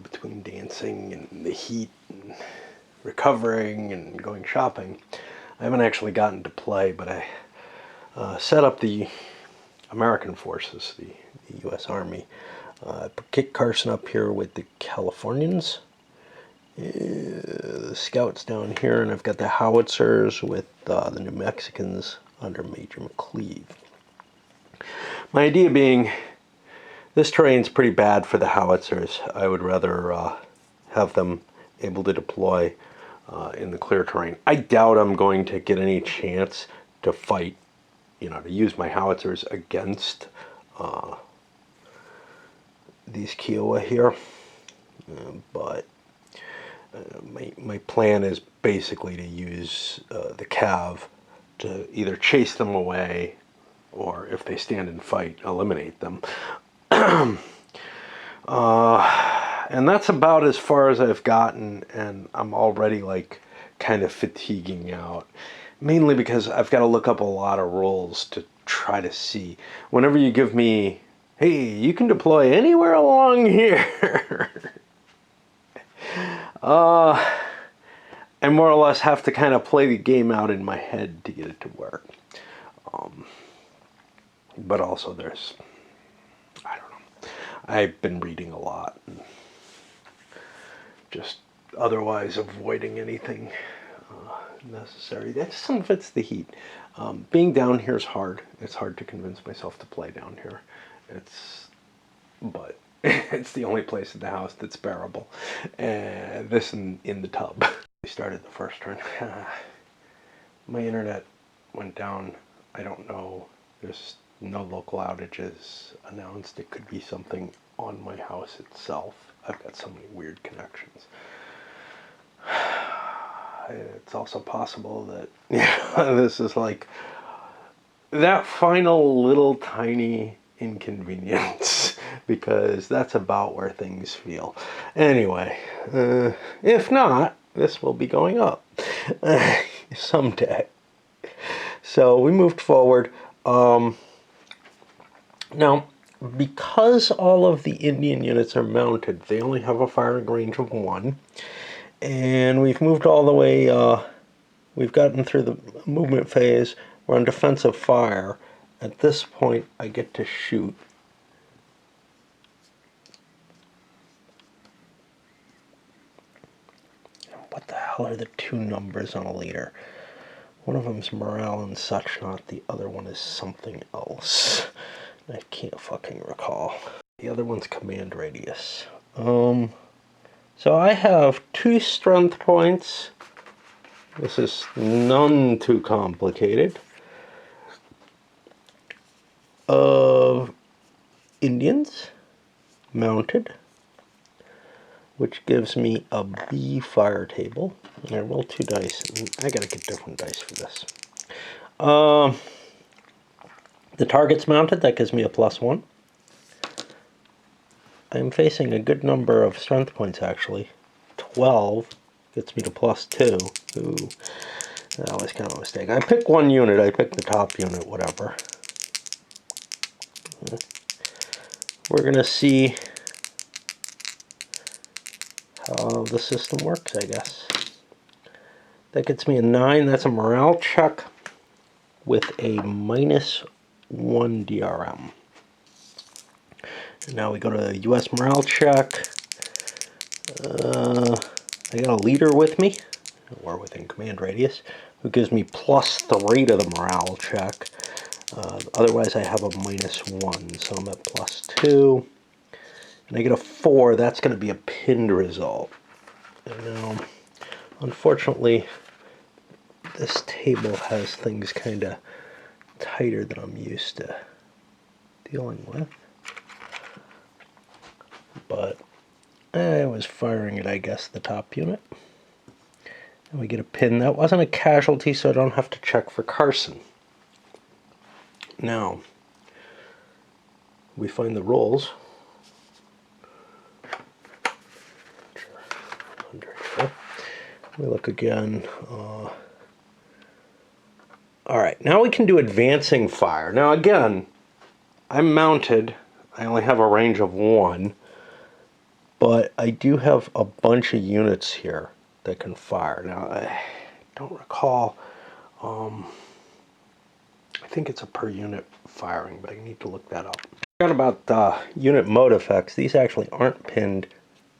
between dancing and the heat and recovering and going shopping. I haven't actually gotten to play, but I set up the American forces, the U.S. Army. I kicked Carson up here with the Californians, the scouts down here, and I've got the howitzers with the New Mexicans under Major McCleve. My idea being, this terrain's pretty bad for the howitzers. I would rather have them able to deploy in the clear terrain. I doubt I'm going to get any chance to fight, to use my howitzers against these Kiowa here. But my plan is basically to use the Cav to either chase them away, or if they stand and fight, eliminate them. And that's about as far as I've gotten, and I'm already kind of fatiguing out. Mainly because I've got to look up a lot of rules to try to see. Whenever you give me, hey, you can deploy anywhere along here. I more or less have to kind of play the game out in my head to get it to work. But also there's, I don't know, I've been reading a lot and just otherwise avoiding anything necessary. Some of it's the heat. Being down here is hard. It's hard to convince myself to play down here. But it's the only place in the house that's bearable. And this in the tub. We started the first turn. My internet went down. I don't know. There's no local outages announced. It could be something on my house itself. I've got so many weird connections. It's also possible that this is like that final little tiny inconvenience, because that's about where things feel. Anyway, if not, this will be going up someday. So we moved forward. Now, because all of the Indian units are mounted, they only have a firing range of 1. And we've moved all the way, we've gotten through the movement phase. We're on defensive fire. At this point, I get to shoot. What the hell are the 2 numbers on a leader? One of them's morale and such not. The other one is something else. I can't fucking recall. The other one's command radius. So I have 2 strength points. This is none too complicated. Of Indians mounted, which gives me a B fire table. And I roll 2 dice. I gotta get different dice for this. The target's mounted, that gives me a +1. I'm facing a good number of strength points, actually. 12 gets me to +2. Ooh, that was kind of a mistake. I picked one unit. I picked the top unit, whatever. We're going to see how the system works, I guess. That gets me a 9. That's a morale check with a -1 DRM. And now we go to U.S. morale check. I got a leader with me, or within command radius, who gives me +3 to the morale check. Otherwise, I have a -1, so I'm at +2. And I get a 4. That's going to be a pinned result. And now, unfortunately, this table has things kind of tighter than I'm used to dealing with. But I was firing at, I guess, the top unit. And we get a pin. That wasn't a casualty, so I don't have to check for Carson. Now, we find the rolls. Under here. We look again. Alright, now we can do advancing fire. Now again, I'm mounted. I only have a range of 1. but I do have a bunch of units here that can fire. Now, I don't recall, I think it's a per unit firing, but I need to look that up. Forgot about unit mode effects. These actually aren't pinned,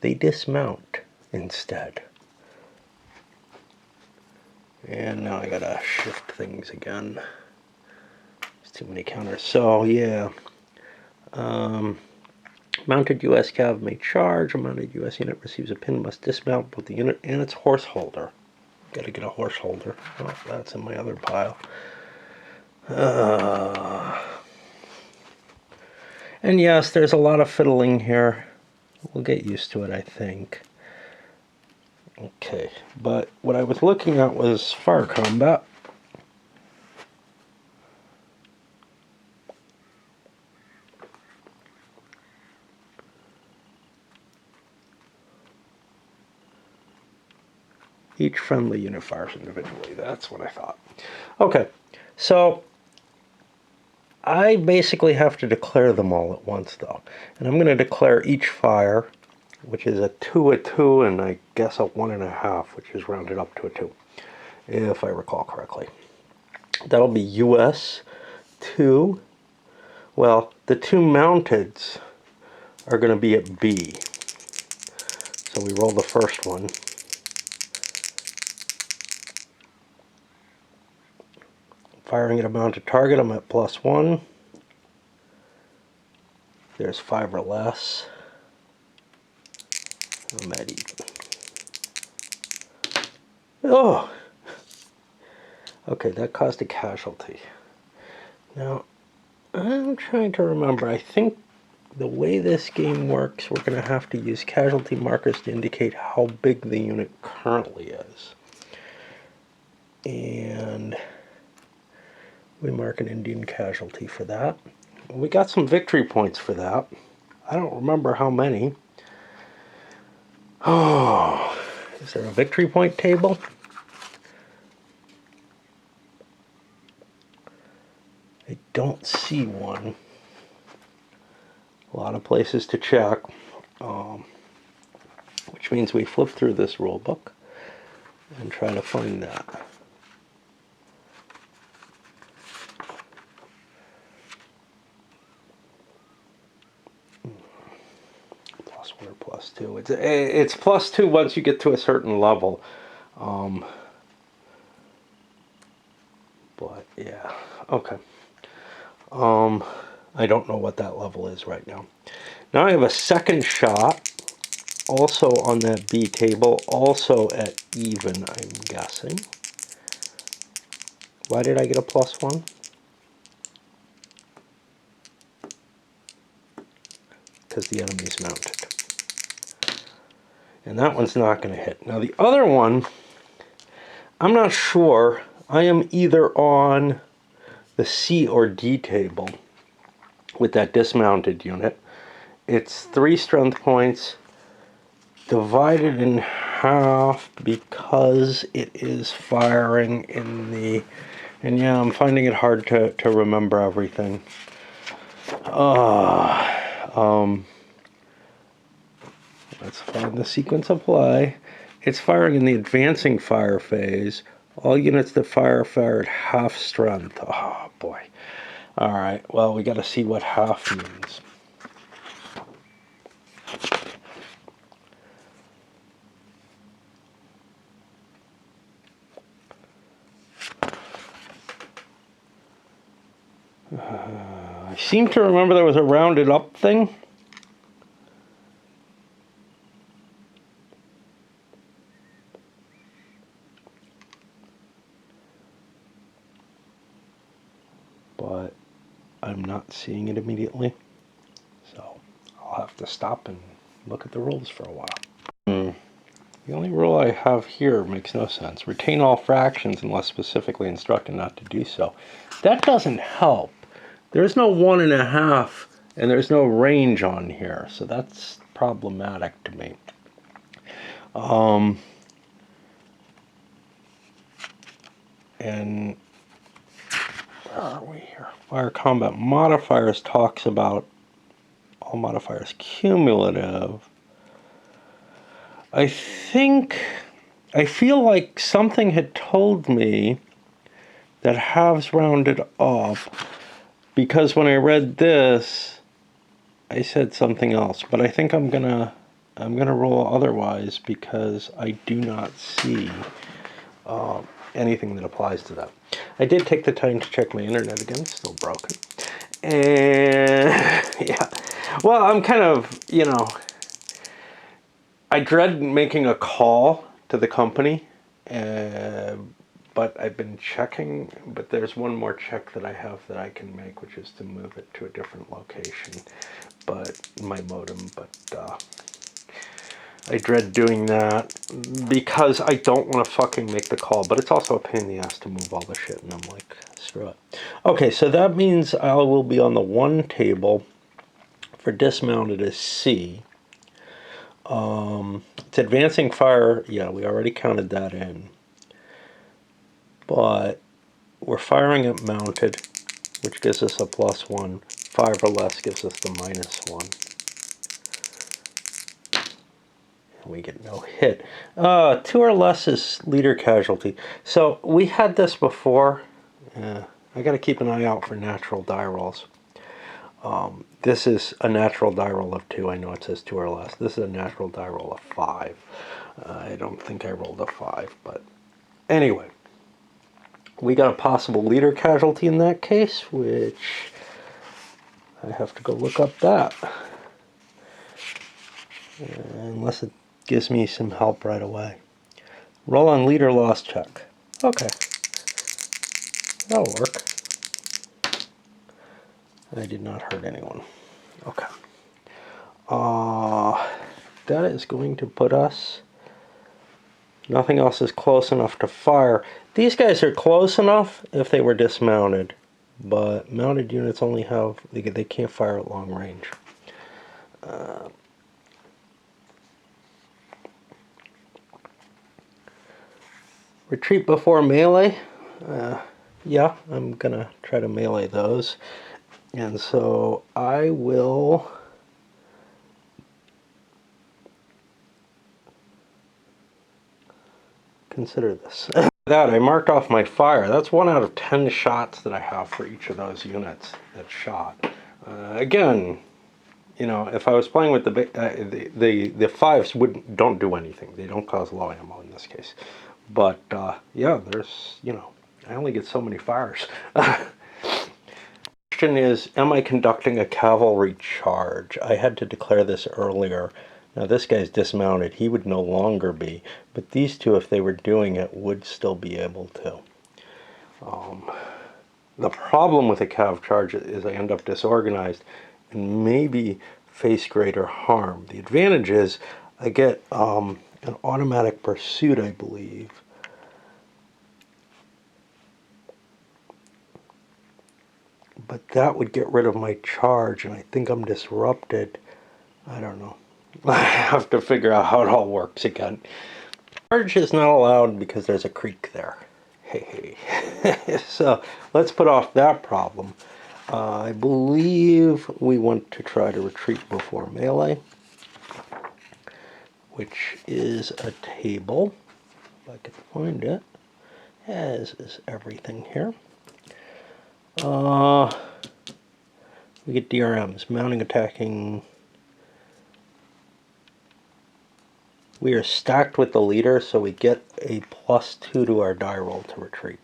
they dismount instead. And now I gotta shift things again. There's too many counters. So yeah, mounted US cav may charge. A mounted US unit receives a pin, must dismount both the unit and its horse holder. Gotta get a horse holder. Oh, that's in my other pile. And yes, there's a lot of fiddling here. We'll get used to it, I think. Okay, but what I was looking at was fire combat. Each friendly unit fires individually. That's what I thought. Okay, so I basically have to declare them all at once, though. And I'm going to declare each fire, which is a 2, and I guess a 1.5, which is rounded up to a 2, if I recall correctly. That'll be US 2. Well, the 2 mounteds are going to be at B. So we roll the first one. Firing at a mounted target, I'm at +1. There's 5 or less. I'm at even. Oh! Okay, that caused a casualty. Now, I'm trying to remember. I think the way this game works, we're going to have to use casualty markers to indicate how big the unit currently is. And we mark an Indian casualty for that. We got some victory points for that. I don't remember how many. Oh, is there a victory point table? I don't see one. A lot of places to check, which means we flip through this rule book and try to find that. +1 or +2. It's +2 once you get to a certain level. But yeah, okay. I don't know what that level is right now. Now I have a second shot, also on that B table, also at even, I'm guessing. Why did I get a +1? Because the enemy's mounted. And that one's not going to hit. Now the other one, I'm not sure. I am either on the C or D table with that dismounted unit. It's 3 strength points divided in half because it is firing in the... And yeah, I'm finding it hard to remember everything. Let's find the sequence of play. It's firing in the advancing fire phase. All units that fire at half strength. Oh boy. Alright, well, we got to see what half means. I seem to remember there was a rounded up thing. But I'm not seeing it immediately. So I'll have to stop and look at the rules for a while. The only rule I have here makes no sense. Retain all fractions unless specifically instructed not to do so. That doesn't help. There's no 1.5 and there's no range on here, so that's problematic to me. And where are we here? Fire combat modifiers talks about all modifiers cumulative. I feel like something had told me that halves rounded off, because when I read this, I said something else. But I think I'm gonna roll otherwise, because I do not see anything that applies to that. I did take the time to check my internet again, still broken. And yeah, well, I'm kind of, I dread making a call to the company, but I've been checking, but there's one more check that I have that I can make, which is to move it to a different location, but my modem, but I dread doing that because I don't want to fucking make the call, but it's also a pain in the ass to move all the shit, and I'm like, screw it. Okay, so that means I will be on the one table for dismounted as C. It's advancing fire. Yeah, we already counted that in. But we're firing it mounted, which gives us a +1. 5 or less gives us the -1. And we get no hit. 2 or less is leader casualty. So we had this before. I got to keep an eye out for natural die rolls. This is a natural die roll of 2. I know it says 2 or less. This is a natural die roll of 5. I don't think I rolled a 5, but anyway. We got a possible leader casualty in that case, which I have to go look up that. Unless it gives me some help right away. Roll on leader loss check. Okay. That'll work. I did not hurt anyone. Okay. That is going to put us... Nothing else is close enough to fire. These guys are close enough if they were dismounted, but mounted units only have... They can't fire at long range. Retreat before melee. Yeah, I'm gonna try to melee those. And so I will consider this. That I marked off my fire. That's 1 out of 10 shots that I have for each of those units that shot. Again, if I was playing with the 5s don't do anything. They don't cause low ammo in this case. But yeah, there's I only get so many fires. Question is, am I conducting a cavalry charge? I had to declare this earlier. Now this guy's dismounted. He would no longer be. But these two, if they were doing it, would still be able to. The problem with a cav charge is I end up disorganized and maybe face greater harm. The advantage is I get an automatic pursuit, I believe. But that would get rid of my charge, and I think I'm disrupted. I don't know. I have to figure out how it all works again. Charge is not allowed because there's a creek there. Hey. So let's put off that problem. I believe we want to try to retreat before melee, which is a table, if I can find it, as is everything here. We get DRMs, mounting, attacking. We are stacked with the leader, so we get a +2 to our die roll to retreat.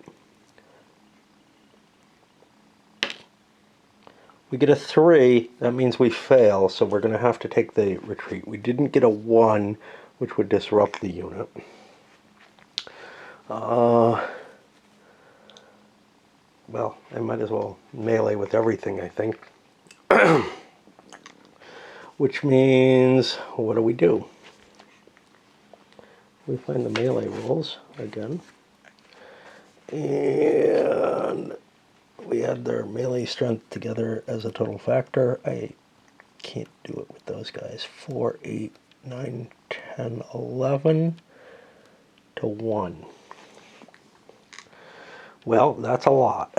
We get a 3, that means we fail, so we're going to have to take the retreat. We didn't get a 1, which would disrupt the unit. Well, I might as well melee with everything, I think. Which means, what do? We find the melee rolls again. And we add their melee strength together as a total factor. I can't do it with those guys. 4, 8, 9, 10, 11 to 1. Well, that's a lot.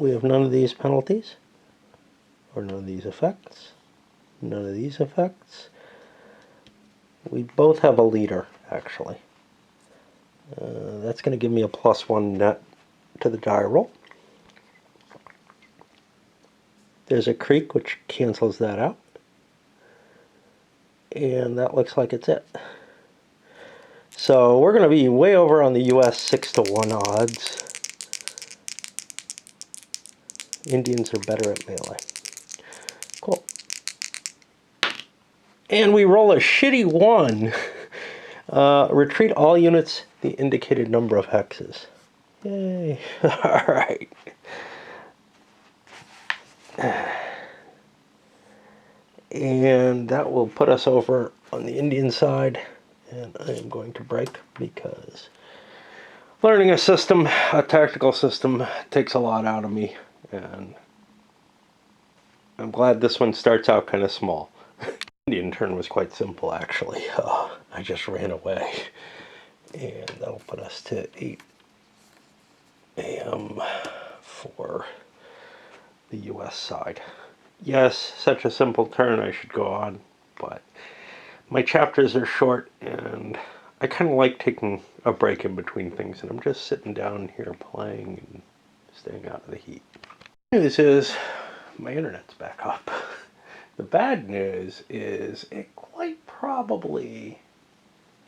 we have none of these penalties, or none of these effects, none of these effects. We both have a leader, actually. That's going to give me a +1 net to the die roll. There's a creek, which cancels that out. And that looks like it's it. So we're going to be way over on the US 6-to-1 odds. Indians are better at melee. Cool. And we roll a shitty 1. Retreat all units the indicated number of hexes. Yay. Alright. And that will put us over on the Indian side. And I am going to break because learning a system, a tactical system, takes a lot out of me. And I'm glad this one starts out kind of small. Indian turn was quite simple, actually. I just ran away. And that'll put us to 8 a.m. for the US side. Yes, such a simple turn, I should go on, but my chapters are short and I kind of like taking a break in between things, and I'm just sitting down here playing and staying out of the heat. The news is my internet's back up. The bad news is it quite probably,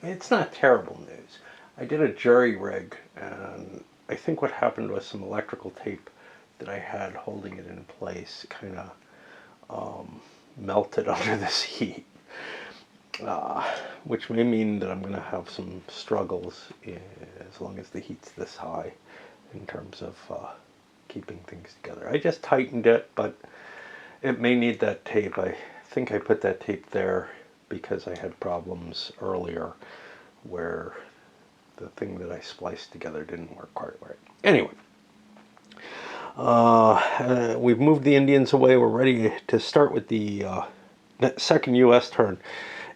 it's not terrible news. I did a jury rig, and I think what happened was some electrical tape that I had holding it in place kind of melted under this heat, which may mean that I'm going to have some struggles as long as the heat's this high in terms of keeping things together. I just tightened it, but it may need that tape. I think I put that tape there because I had problems earlier where the thing that I spliced together didn't work quite right. Anyway, we've moved the Indians away. We're ready to start with the second U.S. turn.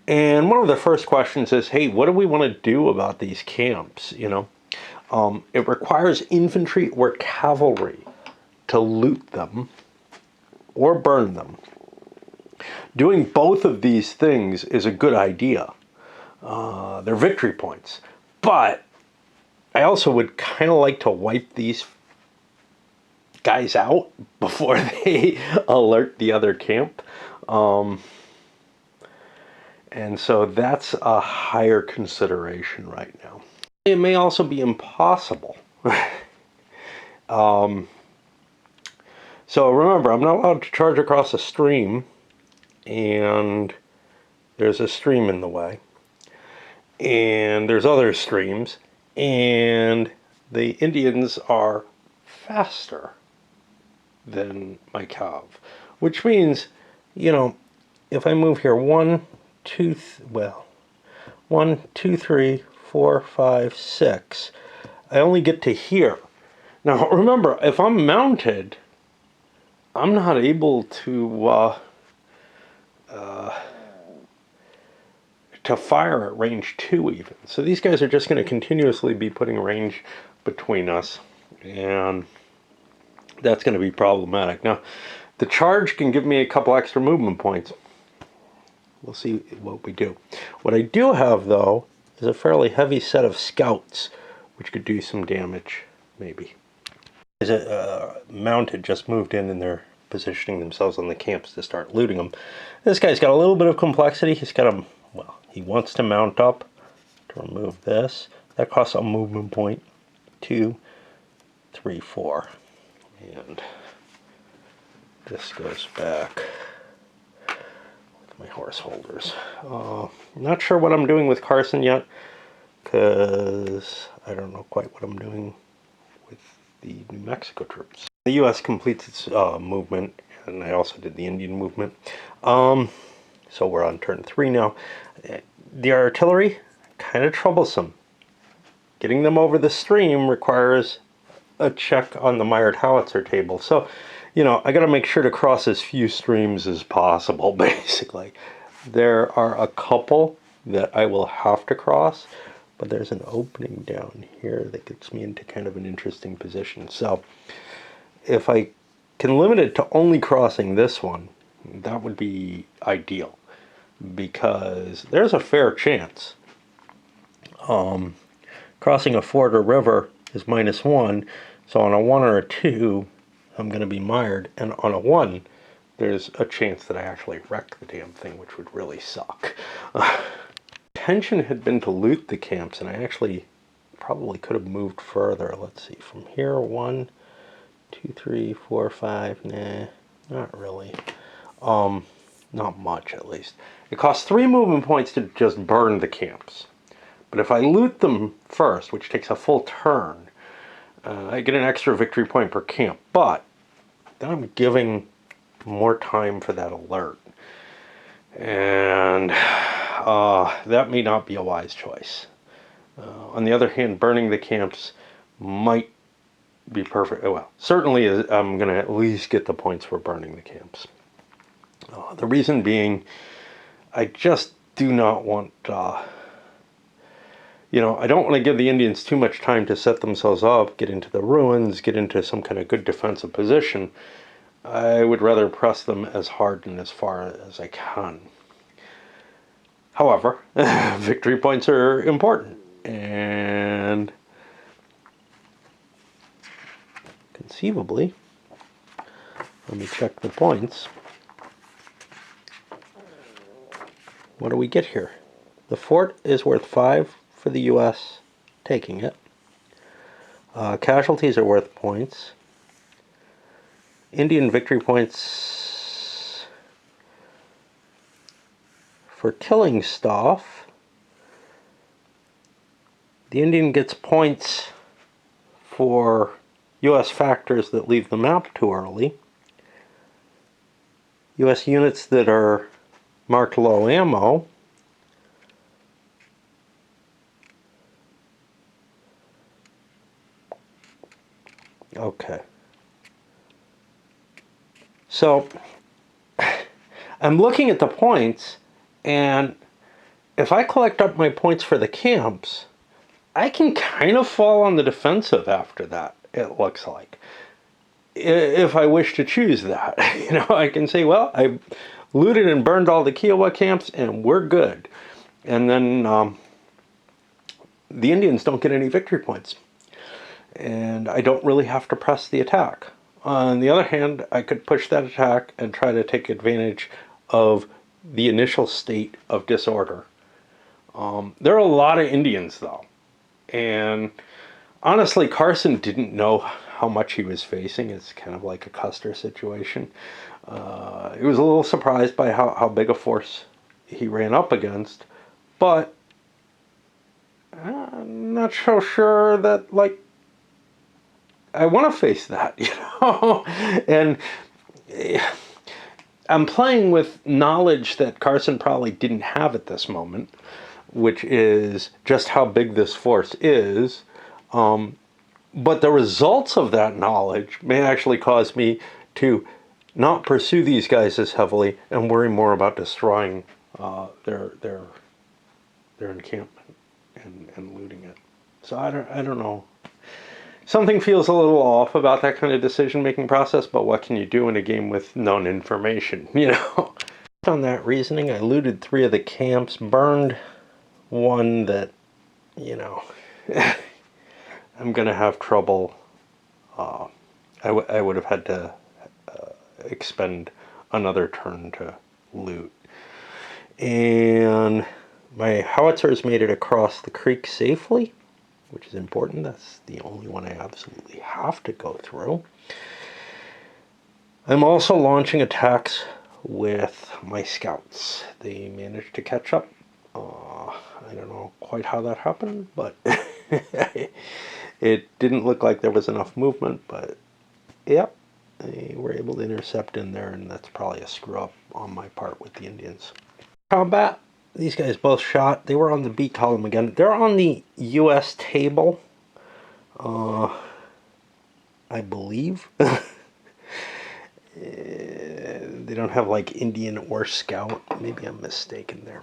And one of the first questions is, hey, what do we want to do about these camps? You know, it requires infantry or cavalry to loot them or burn them. Doing both of these things is a good idea. They're victory points. But I also would kind of like to wipe these guys out before they alert the other camp. And so that's a higher consideration right now. It may also be impossible. So remember, I'm not allowed to charge across a stream, and there's a stream in the way. And there's other streams, and the Indians are faster than my cav, which means, you know, if I move here 1, 2, 3, 4, 5, 6, I only get to here. Now remember, if I'm mounted, I'm not able to fire at range 2 even. So these guys are just going to continuously be putting range between us, and that's going to be problematic. Now, the charge can give me a couple extra movement points. We'll see what we do. What I do have, though, is a fairly heavy set of scouts, which could do some damage, maybe. As mounted just moved in, and they're positioning themselves on the camps to start looting them. This guy's got a little bit of complexity. He's got a, well, he wants to mount up to remove this. That costs a movement point. 2, 3, 4. And this goes back with my horse holders. I'm not sure what I'm doing with Carson yet, because I don't know quite what I'm doing with the New Mexico troops. The U.S. completes its movement, and I also did the Indian movement. So we're on turn 3 now. The artillery, kind of troublesome. Getting them over the stream requires a check on the mired howitzer table. So, you know, I got to make sure to cross as few streams as possible, basically. There are a couple that I will have to cross, but there's an opening down here that gets me into kind of an interesting position. So if I can limit it to only crossing this one, that would be ideal, because there's a fair chance crossing a ford or river is -1, so on a 1 or a 2 I'm going to be mired, and on a 1 there's a chance that I actually wreck the damn thing, which would really suck. Intention had been to loot the camps, and I actually probably could have moved further. Let's see, from here, 1, 2, 3, 4, 5, nah, not really. Not much, at least. It costs 3 movement points to just burn the camps. But if I loot them first, which takes a full turn, I get an extra victory point per camp. But then I'm giving more time for that alert. And that may not be a wise choice. On the other hand, burning the camps might be perfect. Well, certainly I'm going to at least get the points for burning the camps. The reason being, I just do not want, you know, I don't want to give the Indians too much time to set themselves up, get into the ruins, get into some kind of good defensive position. I would rather press them as hard and as far as I can. However, victory points are important, and conceivably, let me check the points. What do we get here? The fort is worth 5 for the U.S. taking it. Casualties are worth points. Indian victory points for killing stuff. The Indian gets points for U.S. factors that leave the map too early. U.S. units that are marked low ammo. Okay. So I'm looking at the points, and if I collect up my points for the camps, I can kind of fall on the defensive after that, it looks like. If I wish to choose that. You know, I can say, well, I looted and burned all the Kiowa camps, and we're good. And then the Indians don't get any victory points. And I don't really have to press the attack. On the other hand, I could push that attack and try to take advantage of the initial state of disorder. There are a lot of Indians, though. And honestly, Carson didn't know how much he was facing. It's kind of like a Custer situation. He was a little surprised by how big a force he ran up against. But I'm not so sure that, like, I want to face that, you know? And I'm playing with knowledge that Carson probably didn't have at this moment, which is just how big this force is. But the results of that knowledge may actually cause me to not pursue these guys as heavily and worry more about destroying their encampment and looting it. So I don't know. Something feels a little off about that kind of decision-making process, but what can you do in a game with known information, you know? Based on that reasoning, I looted 3 of the camps, burned one that, you know, I'm going to have trouble. I would have had to expend another turn to loot. And my howitzers made it across the creek safely, which is important. That's the only one I absolutely have to go through. I'm also launching attacks with my scouts. They managed to catch up. I don't know quite how that happened, but it didn't look like there was enough movement, but yep, they were able to intercept in there, and that's probably a screw up on my part with the Indians. Combat. These guys both shot. They were on the B column again. They're on the U.S. table, I believe. They don't have like Indian or Scout. Maybe I'm mistaken there.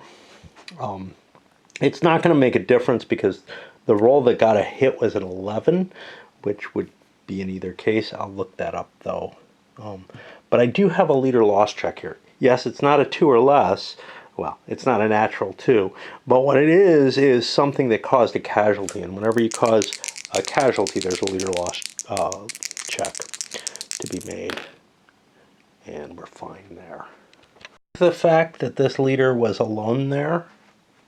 It's not going to make a difference because the roll that got a hit was an 11, which would be in either case. I'll look that up though. But I do have a leader loss check here. Yes, it's not a 2 or less. Well, it's not a natural 2. But what it is something that caused a casualty. And whenever you cause a casualty, there's a leader loss check to be made. And we're fine there. The fact that this leader was alone there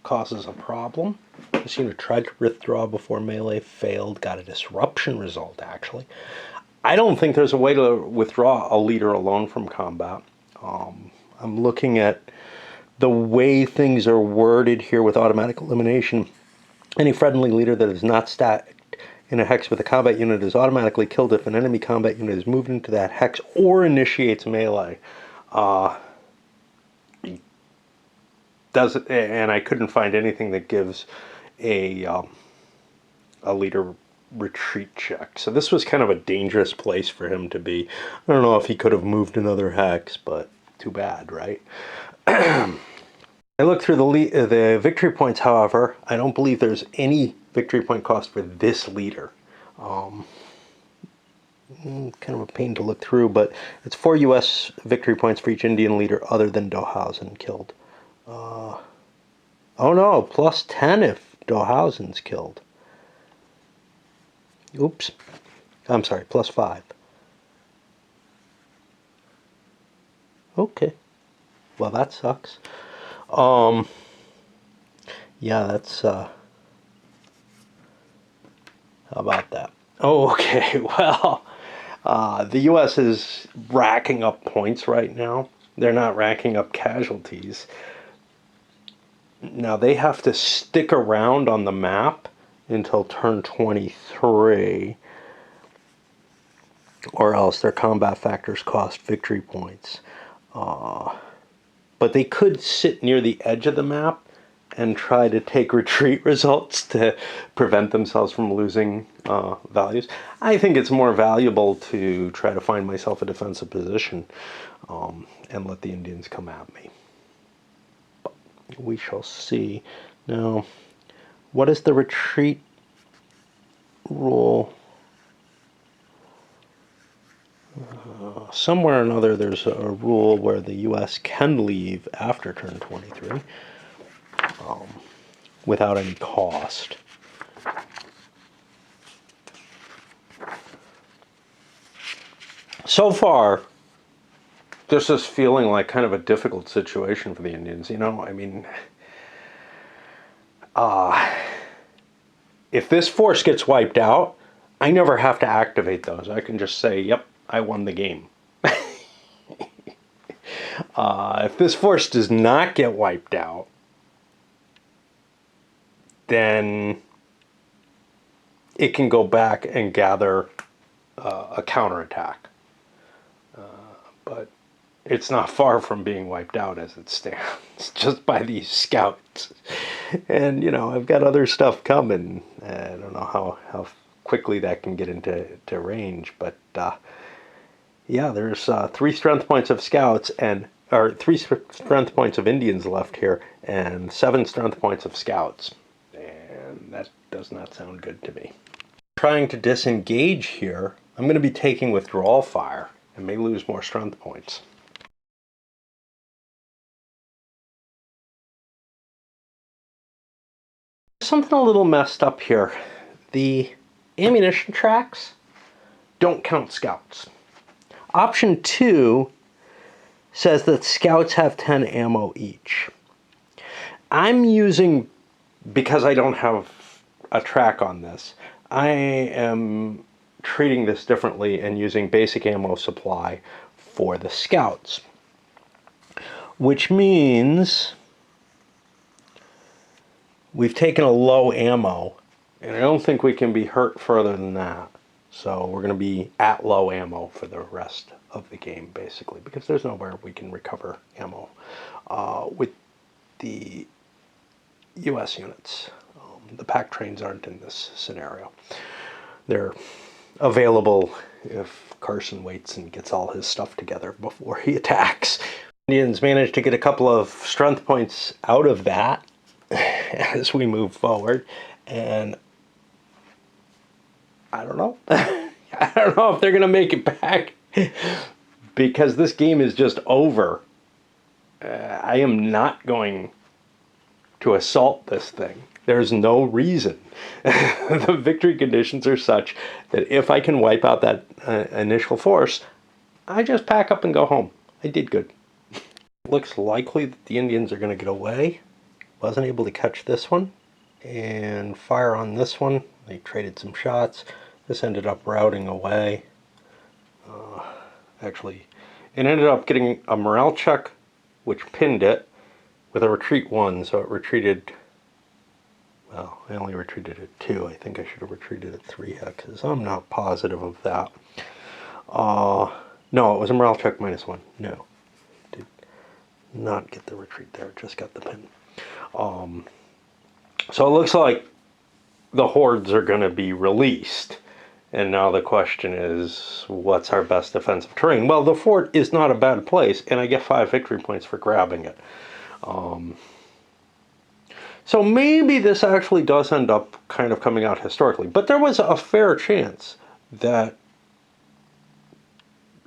causes a problem. This unit tried to withdraw before melee, failed, got a disruption result actually. I don't think there's a way to withdraw a leader alone from combat. I'm looking at the way things are worded here with automatic elimination. Any friendly leader that is not stacked in a hex with a combat unit is automatically killed if an enemy combat unit is moved into that hex or initiates melee. And I couldn't find anything that gives a leader retreat check. So this was kind of a dangerous place for him to be. I don't know if he could have moved another hex, but too bad, right? I looked through the victory points, however. I don't believe there's any victory point cost for this leader. Kind of a pain to look through, but it's 4 US victory points for each Indian leader other than Dohausen killed. Oh no, plus 10 if Dohausen's killed. Oops. I'm sorry, plus 5. Okay. Well, that sucks. Yeah, that's, how about that? Oh, okay, well, the U.S. is racking up points right now. They're not racking up casualties. Now, they have to stick around on the map until turn 23, or else their combat factors cost victory points. But they could sit near the edge of the map and try to take retreat results to prevent themselves from losing values. I think it's more valuable to try to find myself a defensive position and let the Indians come at me. But we shall see. Now, what is the retreat rule? Somewhere or another there's a rule where the U.S. can leave after turn 23 without any cost. So far, this is feeling like kind of a difficult situation for the Indians. You know, I mean, if this force gets wiped out, I never have to activate those. I can just say, yep, I won the game. If this force does not get wiped out, then it can go back and gather a counterattack. But it's not far from being wiped out as it stands, just by these scouts. And, you know, I've got other stuff coming. I don't know how quickly that can get into range, but yeah, there's 3 strength points of scouts or 3 strength points of Indians left here, and 7 strength points of scouts. And that does not sound good to me. Trying to disengage here, I'm going to be taking withdrawal fire and may lose more strength points. Something a little messed up here. The ammunition tracks don't count scouts. Option 2 says that scouts have 10 ammo each. I'm using, because I don't have a track on this, I am treating this differently and using basic ammo supply for the scouts. Which means we've taken a low ammo, and I don't think we can be hurt further than that. So we're going to be at low ammo for the rest of the game, basically, because there's nowhere we can recover ammo with the US units. The pack trains aren't in this scenario. They're available if Carson waits and gets all his stuff together before he attacks. Indians managed to get a couple of strength points out of that as we move forward, and I don't know. I don't know if they're going to make it back because this game is just over. I am not going to assault this thing. There's no reason. The victory conditions are such that if I can wipe out that initial force, I just pack up and go home. I did good. Looks likely that the Indians are going to get away. Wasn't able to catch this one and fire on this one. They traded some shots. This ended up routing away. Actually, it ended up getting a morale check, which pinned it with a retreat 1, so it retreated. Well, I only retreated at 2. I think I should have retreated at 3 hexes. I'm not positive of that. No, it was a morale check -1. No, did not get the retreat there. Just got the pin. So it looks like the hordes are going to be released. And now the question is, what's our best defensive terrain? Well, the fort is not a bad place, and I get 5 victory points for grabbing it. So maybe this actually does end up kind of coming out historically. But there was a fair chance that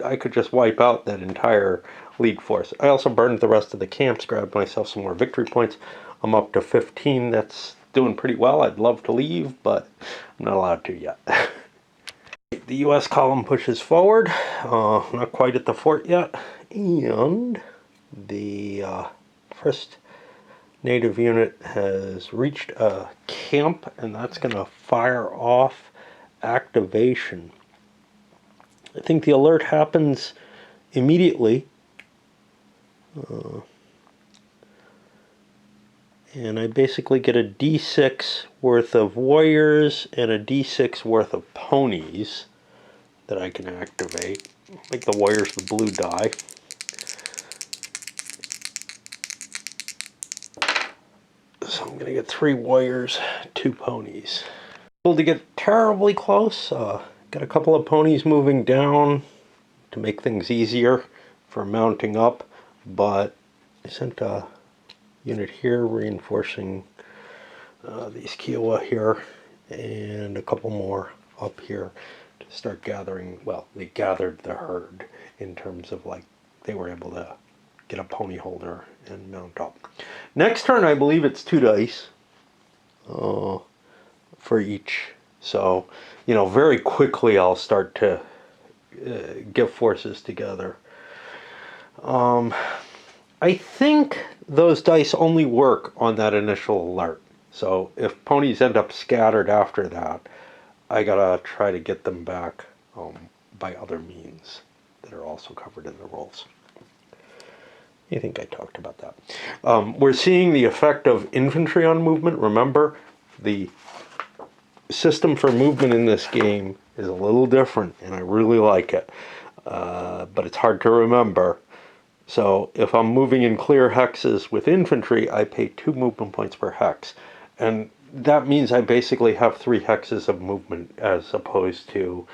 I could just wipe out that entire league force. I also burned the rest of the camps, grabbed myself some more victory points. I'm up to 15. That's doing pretty well. I'd love to leave, but I'm not allowed to yet. The U.S. column pushes forward. Not quite at the fort yet. And the first native unit has reached a camp, and that's going to fire off activation. I think the alert happens immediately. And I basically get a D6 worth of warriors and a D6 worth of ponies that I can activate. Make the warriors the blue die. So I'm going to get 3 warriors, 2 ponies. Able to get terribly close. Got a couple of ponies moving down to make things easier for mounting up, but I sent a unit here reinforcing these Kiowa here, and a couple more up here to start gathering. Well, they gathered the herd in terms of, like, they were able to get a pony holder and mount up. Next turn, I believe it's 2 dice for each. So, you know, very quickly I'll start to get forces together. I think those dice only work on that initial alert. So if ponies end up scattered after that, I gotta try to get them back by other means that are also covered in the rolls. I think I talked about that. We're seeing the effect of infantry on movement. Remember, the system for movement in this game is a little different, and I really like it. But it's hard to remember. So if I'm moving in clear hexes with infantry, I pay 2 movement points per hex. And that means I basically have 3 hexes of movement as opposed to,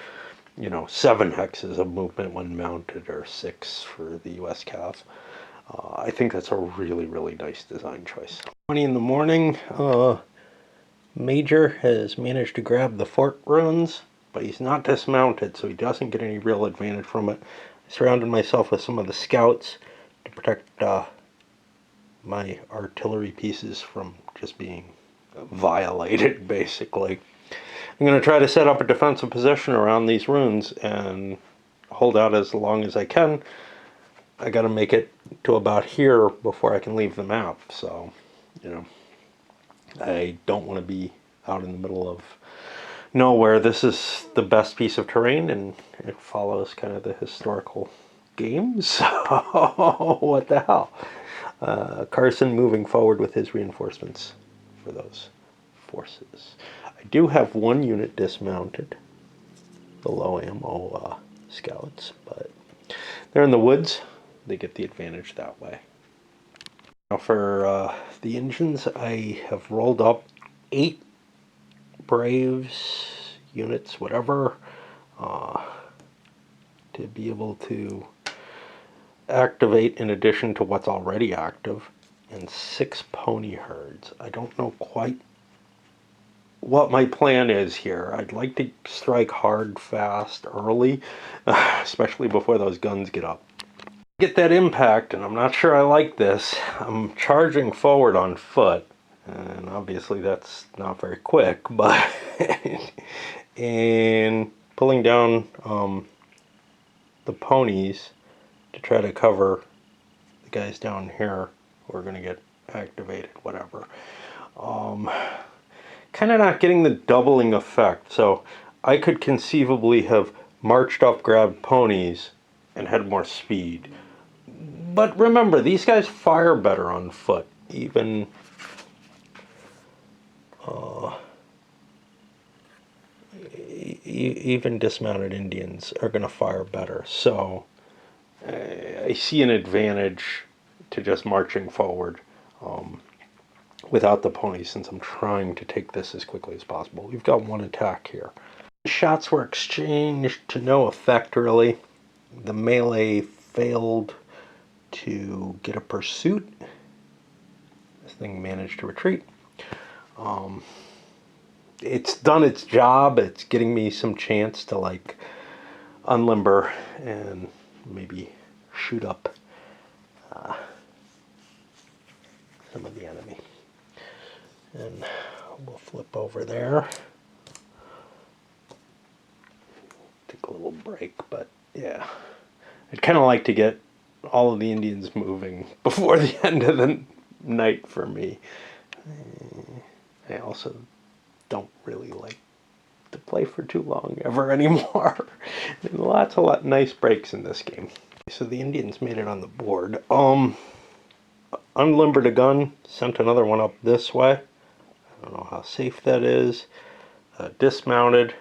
you know, 7 hexes of movement when mounted, or 6 for the US Cav. I think that's a really, really nice design choice. 20 in the morning, Major has managed to grab the fort ruins, but he's not dismounted, so he doesn't get any real advantage from it. I surrounded myself with some of the scouts to protect my artillery pieces from just being violated, basically. I'm going to try to set up a defensive position around these ruins and hold out as long as I can. I got to make it to about here before I can leave the map, so, you know, I don't want to be out in the middle of nowhere. This is the best piece of terrain, and it follows kind of the historical games. So what the hell? Carson moving forward with his reinforcements for those forces. I do have 1 unit dismounted, the low ammo scouts, but they're in the woods. They get the advantage that way. Now for the engines, I have rolled up 8 Braves units, whatever, to be able to activate in addition to what's already active, and 6 pony herds. I don't know quite what my plan is here. I'd like to strike hard, fast, early, especially before those guns get up. Get that impact, and I'm not sure I like this. I'm charging forward on foot, and obviously that's not very quick, but and pulling down the ponies to try to cover the guys down here who are going to get activated, whatever. Kind of not getting the doubling effect, so I could conceivably have marched up, grabbed ponies, and had more speed. But remember, these guys fire better on foot. Even even dismounted Indians are going to fire better. So I see an advantage to just marching forward without the ponies, since I'm trying to take this as quickly as possible. We've got one attack here. Shots were exchanged to no effect, really. The melee failed to get a pursuit. This thing managed to retreat. It's done its job. It's getting me some chance to like unlimber and maybe shoot up some of the enemy. And we'll flip over there. Take a little break, but yeah. I'd kind of like to get all of the Indians moving before the end of the night for me. I also don't really like to play for too long ever anymore. And lots of nice breaks in this game. So the Indians made it on the board. Unlimbered a gun, sent another one up this way. I don't know how safe that is. Dismounted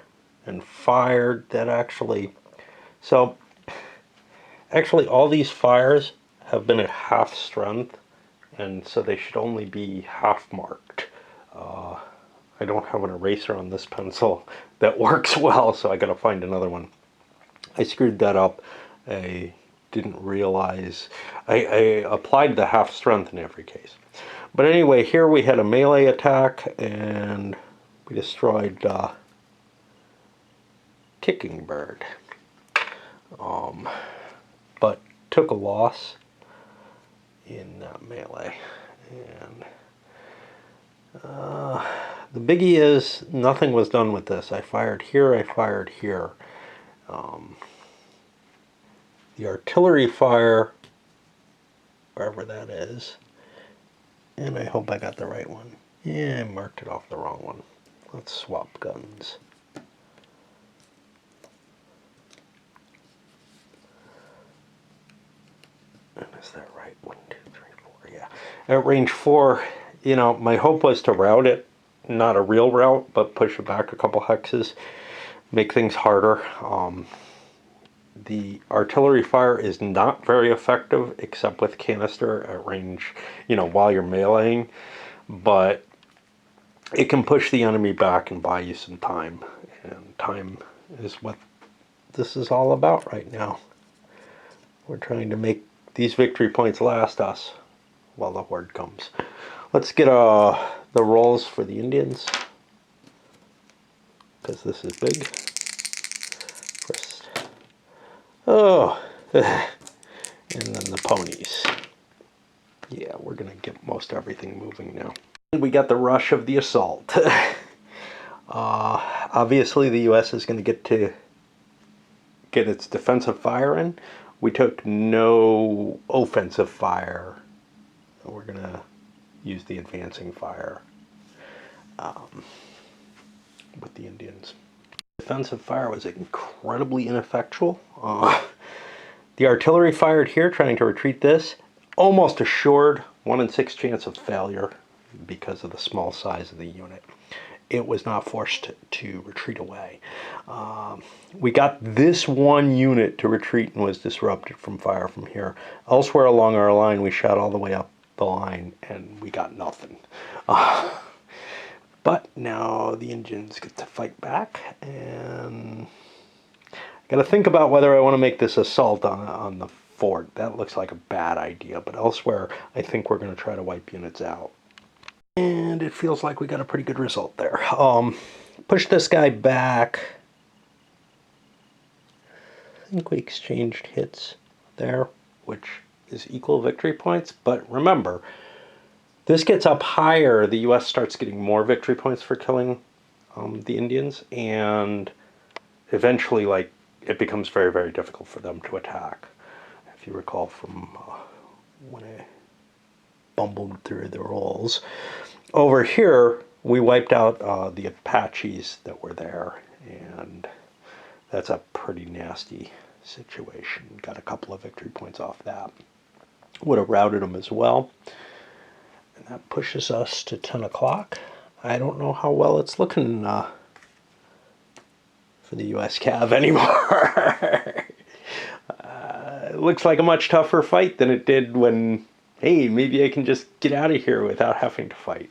and fired. That actually... So, actually all these fires have been at half strength, and so they should only be half marked. I don't have an eraser on this pencil that works well, so I gotta find another one. I screwed that up. I didn't realize I applied the half strength in every case. But anyway, here we had a melee attack, and we destroyed Kicking Bird. But took a loss in melee. And the biggie is nothing was done with this. I fired here, I fired here. The artillery fire, wherever that is, and I hope I got the right one. Yeah, I marked it off the wrong one. Let's swap guns. And is that right? 1, 2, 3, 4, yeah. At range 4, you know, my hope was to route it, not a real route, but push it back a couple hexes, make things harder. The artillery fire is not very effective, except with canister at range, you know, while you're meleeing, but it can push the enemy back and buy you some time, and time is what this is all about right now. We're trying to make these victory points last us while the horde comes. Let's get the rolls for the Indians, because this is big. First, oh, and then the ponies. Yeah, we're gonna get most everything moving now. And we got the rush of the assault. Obviously, the U.S. is going to get its defensive fire in. We took no offensive fire. We're going to use the advancing fire with the Indians. Defensive fire was incredibly ineffectual. The artillery fired here, trying to retreat this. Almost assured 1 in 6 chance of failure because of the small size of the unit. It was not forced to retreat away. We got this one unit to retreat and was disrupted from fire from here. Elsewhere along our line, we shot all the way up the line and we got nothing. But now the Indians get to fight back, and I got to think about whether I want to make this assault on the fort. That looks like a bad idea, but elsewhere I think we're going to try to wipe units out. And it feels like we got a pretty good result there. Push this guy back. I think we exchanged hits there, which is equal victory points. But remember, this gets up higher, the U.S. starts getting more victory points for killing the Indians, and eventually, like, it becomes very, very difficult for them to attack. If you recall from when I bumbled through the rolls. Over here, we wiped out the Apaches that were there, and that's a pretty nasty situation. Got a couple of victory points off that. Would have routed them as well. And that pushes us to 10 o'clock. I don't know how well it's looking for the U.S. Cav anymore. It looks like a much tougher fight than it did when, hey, maybe I can just get out of here without having to fight.